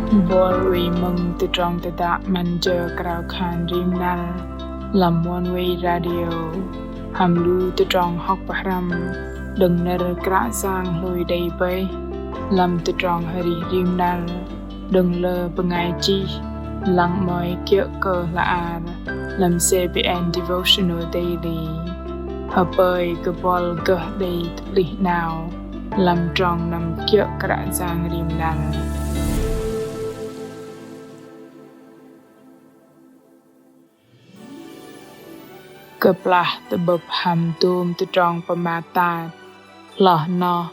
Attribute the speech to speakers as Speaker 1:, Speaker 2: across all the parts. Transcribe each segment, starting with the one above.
Speaker 1: Bol we mừng từ trong từ đã man chờ krao khan rim nal làm one way radio ham lu từ trong học bahram đừng nở krạ sang lùi đầy bay làm từ trong hari rim nal đừng lơ bengai chi lăng mỏi kia cơ là ar làm CBN devotional daily hợp bơi cơ bol cơ đầy lì nào làm trong nằm kia krạ sang rim nal Keplah tebeb ham dum tu trong pematat lah no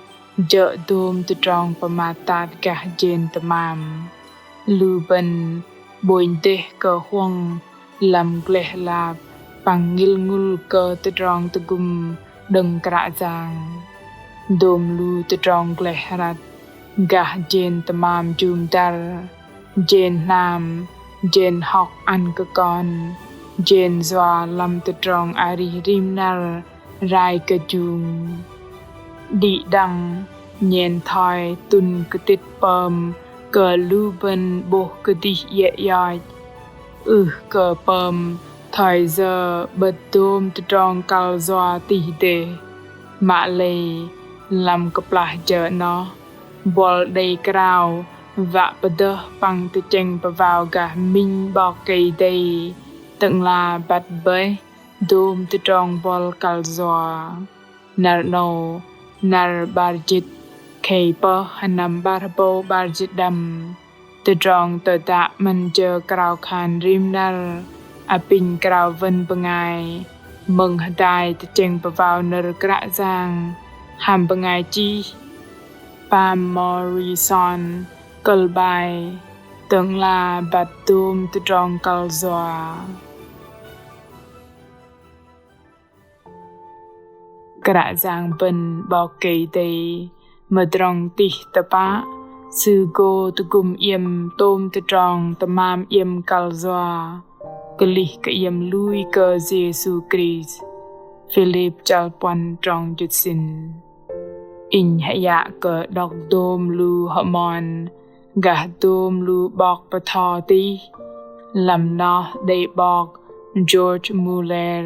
Speaker 1: je dum tu trong pematat gah jen temam lu ben boin teh ke huang lam gleh lap panggil ngul ke tu trong tegum deng kra jang dum lu tu trong gleh rat gah jen temam jum dar jen nam jen hok an ke kon Jen doa lam tu trong ari rim nal rai ke jung di dang nyen thoi tun ke tit pom ke lu ben boh ke di ye yai ke pom thoi giờ betum tu trong kal doa ti de ma le lam ke plah je no bol dei krau va pede pang tu cheng pa vào ga min bo ke dei từng là bát bơi đùm từ trong bol kalzoa nar no nar barjit keipa hanam barbo barjit dam từ trong tờ tạ man chờ krao khan rim nar apin krao vân bengai mừng hadai từ cheng pa vào nar kra giang ham bengai chi pam morrison kalbai từng là bát đùm từ trong kalzoa Kra giang ben bao kei tei madrong tih tapa sư go tu gum yem tom tu trong tamam yem kalzoa kali ka yem lui ka Jesu Christ Philip chalpon trong jutsin in haya ka dok dom lu hamon gah dom lu bok patho ti lam no dei bok George Muller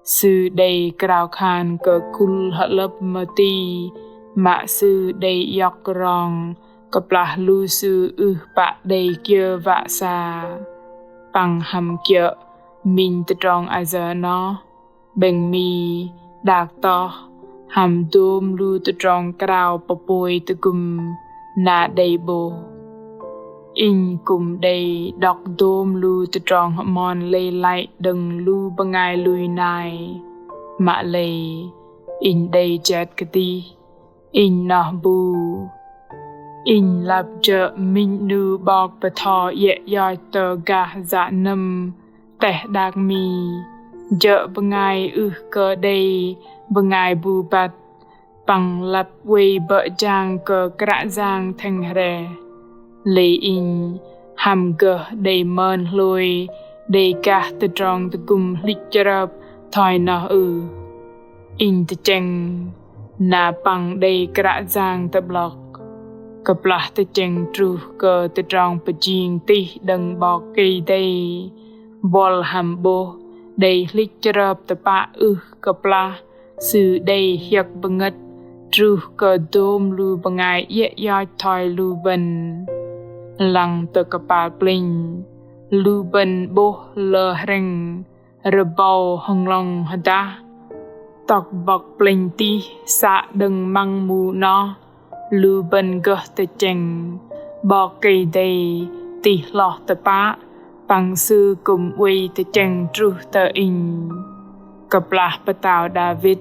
Speaker 1: sư đầy krao khan cơ kul halap mati ma sư đầy yok rong kaplah lu sư pa đầy kia vạ sa pang ham kia min trong azar no beng mi dak to ham dum lu trong krao papoi kum na đầy bo in kum đầy đọc đôm lu từ trong mòn lê lại đừng lu bangai lui nai mạ lê in đầy chết cái ti in nọ bu in lạp chợ minh nu bọc bờ thọ ye yoi tờ gà dạ nâm tẻ đạc mì chợ bangai cơ đầy bangai bu bát bằng lạp quê bợ giang cơ kra giang thành rè lê in ham gờ đầy mơn lùi đầy cả từ trong từ cùng lịch chập thoi nọ in từ cheng na bằng đầy cả giang tập lọc cặp lá từ cheng tru cờ từ trong bờ giang ti đằng bọc cây đầy bol ham bo đầy lịch chập từ ba cặp lá sự đầy hiệp bangất tru cờ dôm lu bangai ye yai thoi lu ben lăng tờ kapal pling lu ben bo lơ reng rebau hong long hada tok bok pling ti sa đừng mang mu no lu ben gơ tờ cheng bok cây đầy ti lo tờ pa bằng sư cùng uy tờ cheng tru tờ in kapla patao David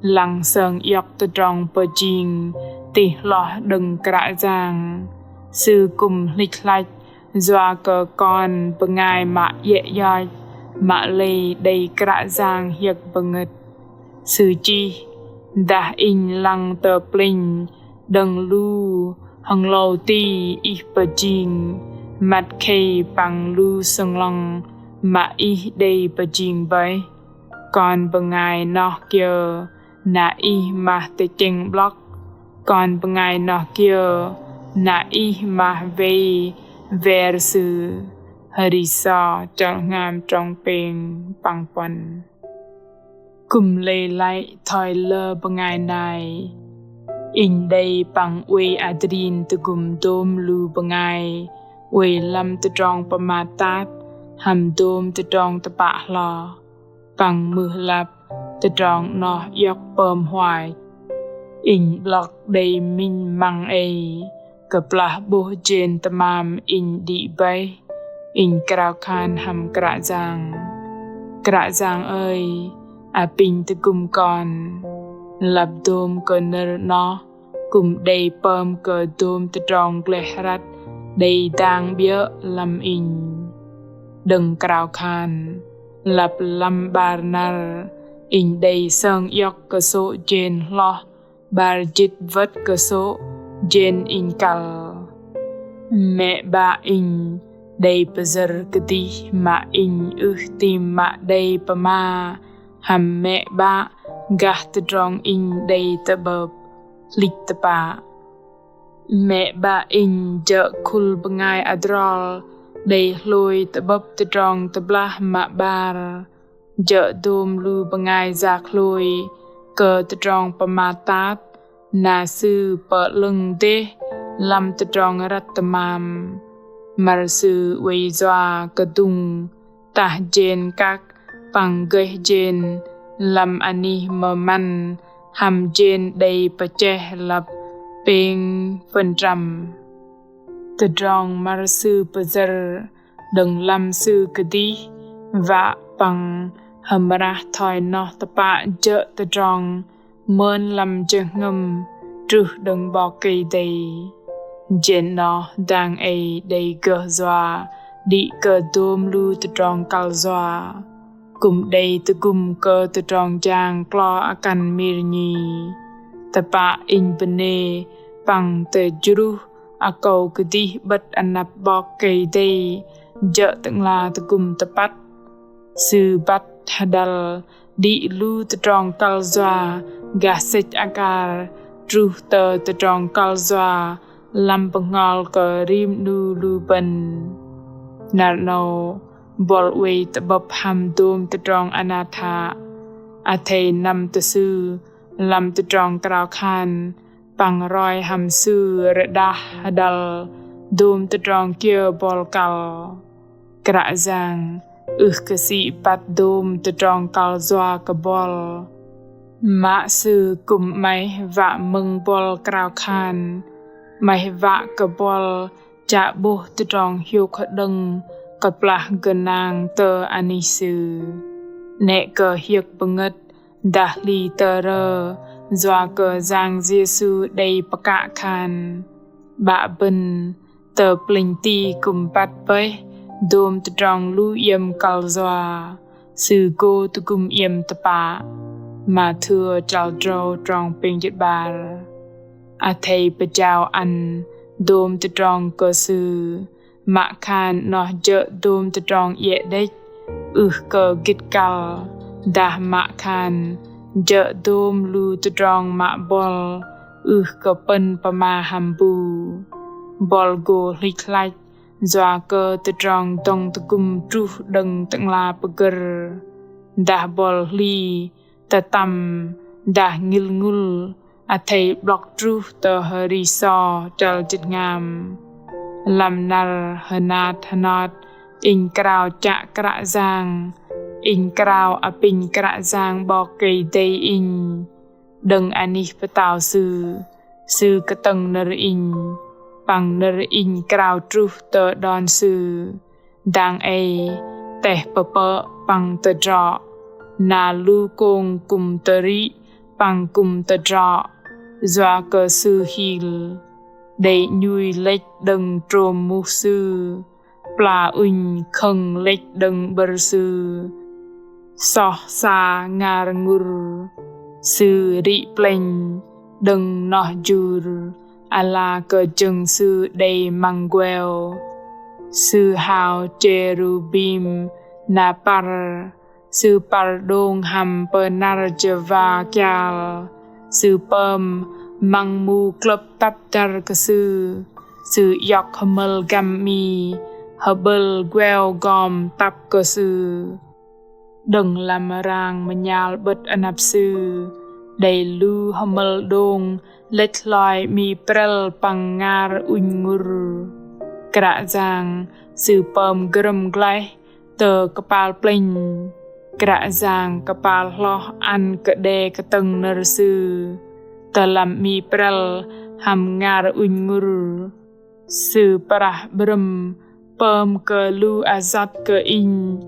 Speaker 1: lăng sơn yop tờ trong bờ jing ti lo đừng kra giang sư cùng lịch lạch doa cờ con bengai mạ ye yoi mạ lê đầy kra giang hiệp bengật sư chi đã in lăng tờ pling đằng lu hằng lâu ti i bờ jing mặt khay bằng lu sông long mạ i đầy bờ jing bay con bengai nọ kia na i mà te cheng block con bengai nọ kia na i ma ve versus harisa chal ngam trong peng pang pan kum lay lại thoi lơ bangai nai in đây pang we adrin tu gum dom lu bangai we lam tu trong pamatat ham dom tu trong tu pa lo pang mưa lap tu trong no yok pom hoài in block day min mang a kaplah bo jen tamam in di bay in krao khan ham kra giang ơi a pin tu kum con lập dôm cơ nơ nó cùng đầy pơm cơ dôm tu trong gle rat đầy đang bia lâm in đừng krao khan lập lâm bar nar in đầy sơn yok cơ số jen lo bar jit vất cơ số jen in kal mẹ ba in đầy pezer keti ma in tim ma đầy pama ham mẹ ba gah tu trong in đầy ta bập lik ta pa mẹ ba in chợ khul bangai adrol đầy lôi ta bập tu trong ta blah ma bar chợ dom lu bangai giak lôi cơ tu trong pamatat na sư pa lưng te lam tu trong rat tamam mar sư wei zwa kadung ta jen kak pang geh jen lam ani man ham jen đầy pache lap peng phần trăm từ trong mar sư pazer đừng lam sư kadi và pang hamra thoi no tapa chợ từ trong mơn lam chơ ngâm trừ đừng bỏ cây đầy jen no đang ai đầy gờ doa đi cờ tôm lu từ trong cal doa cùng đây từ cùng cơ từ trong trang clo akan mirnyi tapa in bene pang từ juru akau kedi bat anap bok kay day ja teng la từ cùng tapat sư bat hadal di lu từ trong kalzwa gasech akar tru từ trong kalzwa lam pangol ka rim nu lu ban narno bol we ta bab ham dum ta trong anatha a thei nam ta sư lam ta trong krao khan pang roi ham sư reda hadal dum ta trong kia bol kal kra giang ka si pat dum ta trong kal zwa ka bol ma sư kum mai va mừng bol krao khan mai va ka bol cha bo ta trong hiu kha dang kaplah genang te anisu nek ke hiek banget dah li tere zwa ke zang jesu dei paka khan ba ben te plinti kumpat pe dom te trong lu yem kal zwa sư cô tu kum yem tapa ma thưa chal dro trong ping jit bar a thei pe chao an dom te trong cơ sư mạ khan nó chợ dôm từ trong ye đếch cơ gít kal đa mạ khan chợ dôm lu từ trong mạ bol cơ pen pama hambu bol go lik like doa cơ từ trong tông từ kum tru đằng teng la peger đa bol li ta tam đa ngil ngul a thei block tru tờ hari so chal chit ngam lam nar hanat in krao cha kra giang in krao a pin kra giang bo cây day in đừng ani patao sư ka tầng nar in pang nar in krao tru tờ don sư đang ai teh papa pang tờ dro na lu kong kum teri pang kum tờ dro doa cơ sư hil đầy nhui lệch đừng trồm mục sư pla unh khâng lệch đừng bờ sư so sa ngar ngur sư ri pleng đừng nọ jur ala cơ chừng sư đầy manguel sư hào cherubim na par sư par dong ham per nar java kyal sư pom mang mu club tap tar ka sư sự dọc hamel gammi habel queo gom tập cơ sư đừng làm ràng mà nhal bật anap sư đầy lu hamel dong let loi mi prel pangar ungur kra giang sự pom grum glai tờ kapal plin kra giang kapal lo an ke de ke teng ner sư tờ làm mi prel ham ngar ungur sư parah brum pom ke lu azat ke in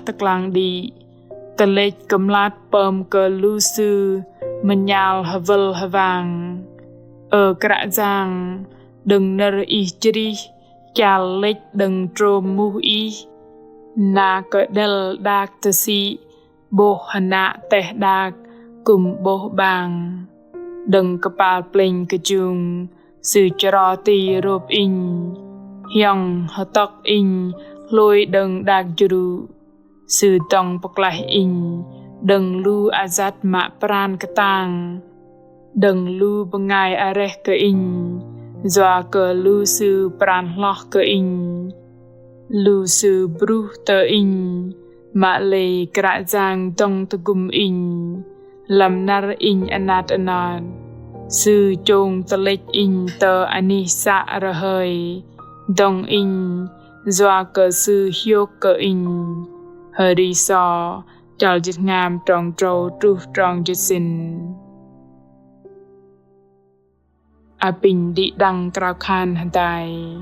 Speaker 1: taklang di telej kemlat pom ke lu sư menyal havel havang kra giang đừng ner i chri chal lech đừng trom mu i na ke del dak tasi bo hana teh dak kum bo bang đừng kapal pleng ke chung sự chro ti rop in hyang hatok in lôi đừng dak juru sự tong paklai in đừng lu azat ma pran ketang đừng lu bengai areh ke in doa ke lu sư pran loh ke in lu sư bruh te in ma le kra giang tong tugum in lam nar in anat sư chong telech in te ani sa rahoi dong in doa ke sư hiok ke in hari so chal jit ngam trong trâu tru trong jit sin apin di đăng krao khan hadai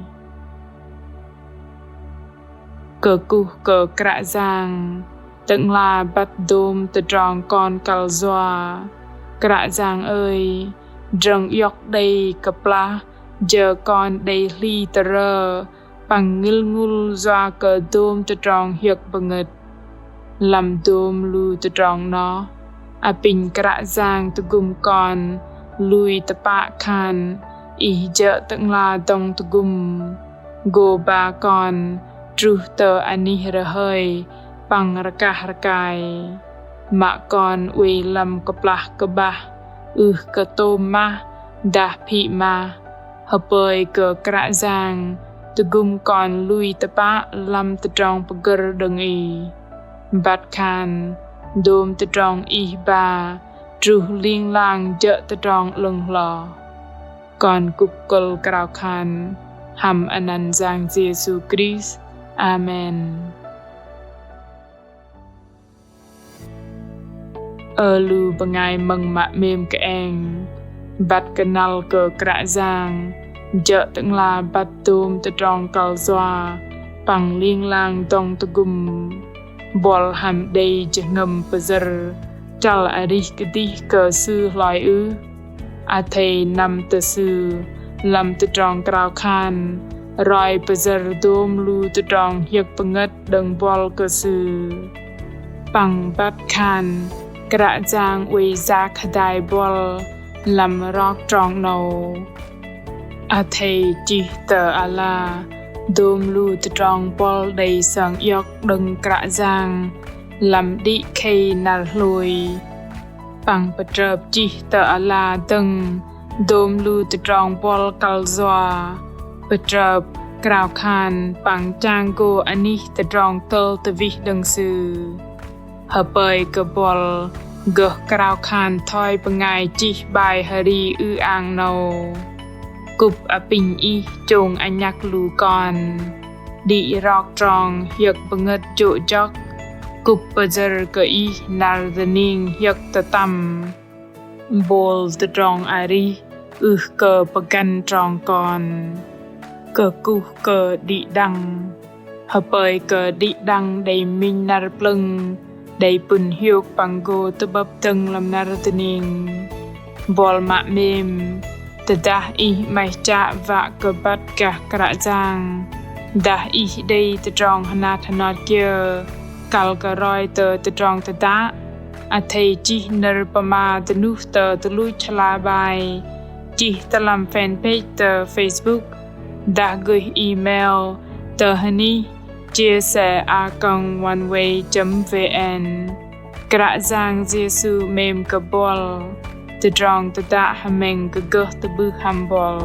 Speaker 1: cờ cu cờ kra giang tận la bắt đôm từ trong con cal doa kra giang ơi rừng yok đây kapla giờ con đây li tơ bằng ngil ngul doa cờ đôm từ trong hiệp bangit làm đôm lu từ trong nó apin kra giang từ gum con lui tepak khan ija teng la dong tugum go ba kon truh te ani rahoi pang rakah rakai ma kon we lam kaplah kabah ke toma dah phi ma hapoi ke kra giang tugum kon lui tepak lam tedong peger dengi bat khan dom tedong ba truh liêng lang chợ tơ tròn lưng lò còn cục col krao khan ham anan giang Jesus Christ Amen lu bengai meng mak mem ke eng bat kenal ke kra giang chợ teng la bat tum tơ tròn kal zoa pang liêng lang tong tugum bol ham dei jengam pezer chal arih kedih ke sư loi ư a thầy nam te sư lam te trong krao khan roi pezer dom lu te trong hiek pangat deng bol ke sư pang bat khan kra giang we za khadai bol lam rok trong no a thầy chi te ala dom lu te trong bol dei sang yok deng kra giang làm đi khay nal lùi bằng bật trợp chi tờ ala từng đôm lu từ trong bol kal zoa bật trợp krao khan bằng trang go ani từ trong tơ từ vi đằng sư hợp bơi cơ bol gờ krao khan thoi bengai chi bài hari ư ang nâu cục apin i chong anyak lu con đi rok trong hiệp benget chỗ chok cục pezer ke i nar dening hiek tatam bol the trong ari ke pagan trong con ke ku ke di dang hapoi ke di dang dei min nar plung dei pun hiuk pango tebab teng lam nar dening bol ma mem tedah i mai cha va ke bat ka kra jang dah i dei the trong hanat hanat kia kal ka roi te trong te da a thei chi ner pama te nu te lu chla bai chi te lam fan page te Facebook đã gửi email te hani chia sẻ a.oneway.vn kra giang Jesu mem ka bol te trong te da hameng ka gơ te bu ham bol